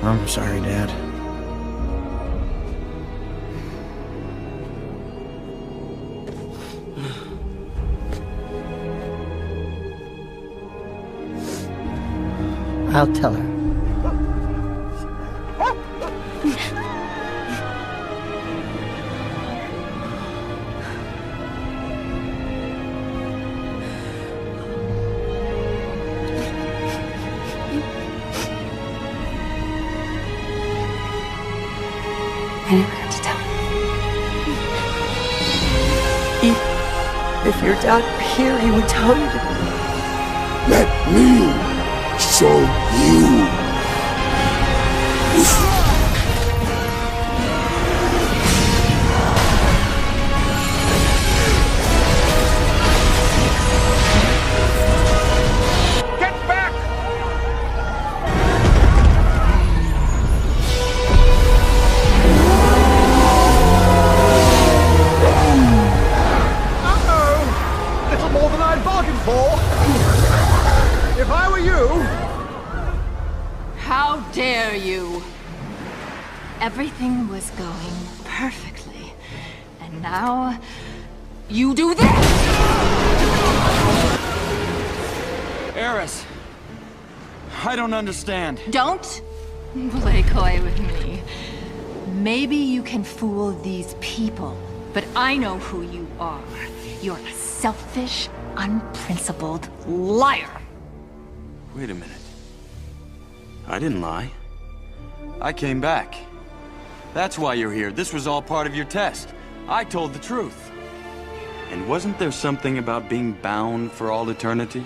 I'm sorry, Dad. I'll tell her. I never got to tell him. If your dad were here, he would tell you to... Let me show you. Get back! Uh-oh! Little more than I'd bargained for. If I were you... How dare you? Everything was going perfectly. And now, you do this! Eris, I don't understand. Don't play coy with me. Maybe you can fool these people, but I know who you are. You're a selfish, unprincipled liar. Wait a minute. I didn't lie. I came back. That's why you're here. This was all part of your test. I told the truth. And wasn't there something about being bound for all eternity?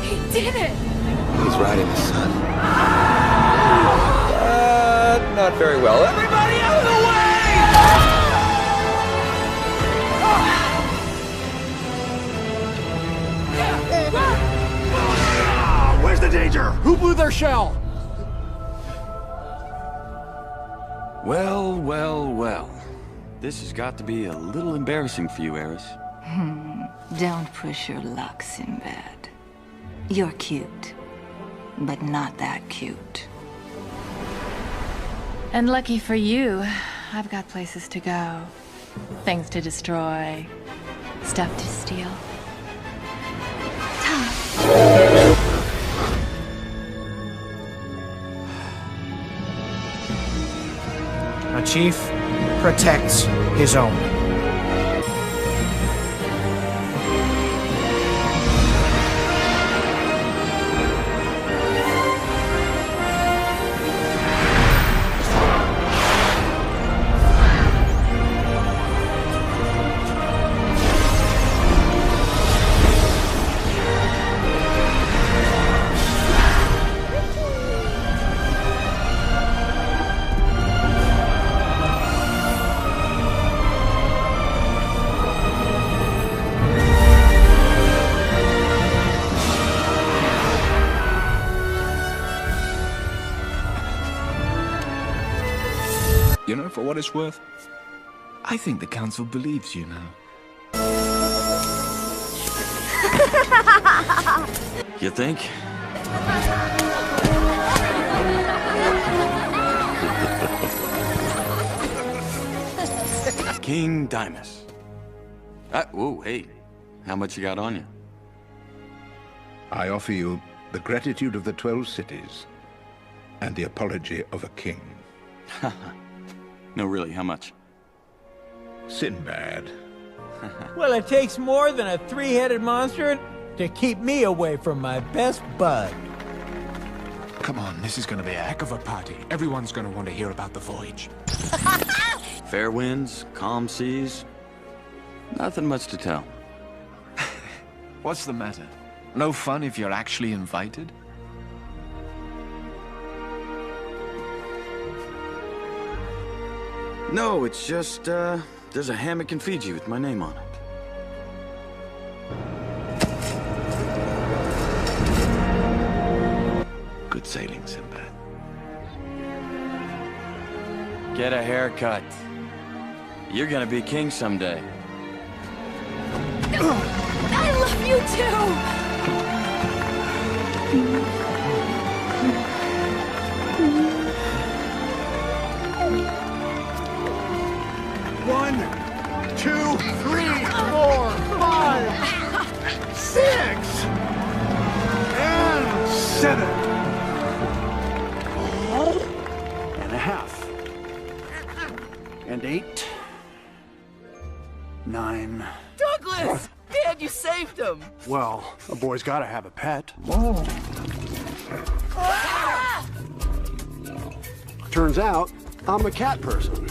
He did it! He's riding the sun. Not very well. Everybody out of the way! Where's the danger? Who blew their shell? Well, well, well. This has got to be a little embarrassing for you, Eris. Don't push your luck, Sinbad. You're cute, but not that cute. And lucky for you, I've got places to go. Things to destroy. Stuff to steal. A chief protects his own. You know, for what it's worth, I think the council believes you now. You think? King Dimas. Whoa, hey. How much you got on you? I offer you the gratitude of the 12 cities and the apology of a king. No, really, how much? Sinbad. Well, it takes more than a three-headed monster to keep me away from my best bud. Come on, this is gonna be a heck of a party. Everyone's gonna want to hear about the voyage. Fair winds, calm seas. Nothing much to tell. What's the matter? No fun if you're actually invited? No, it's just, there's a hammock in Fiji with my name on it. Good sailing, Sinbad. Get a haircut. You're gonna be king someday. I love you too! 1, 2, 3, 4, 5, 6, and 7. And a half. And 8, 9. Douglas! Dad, you saved him! Well, a boy's gotta have a pet. Turns out, I'm a cat person.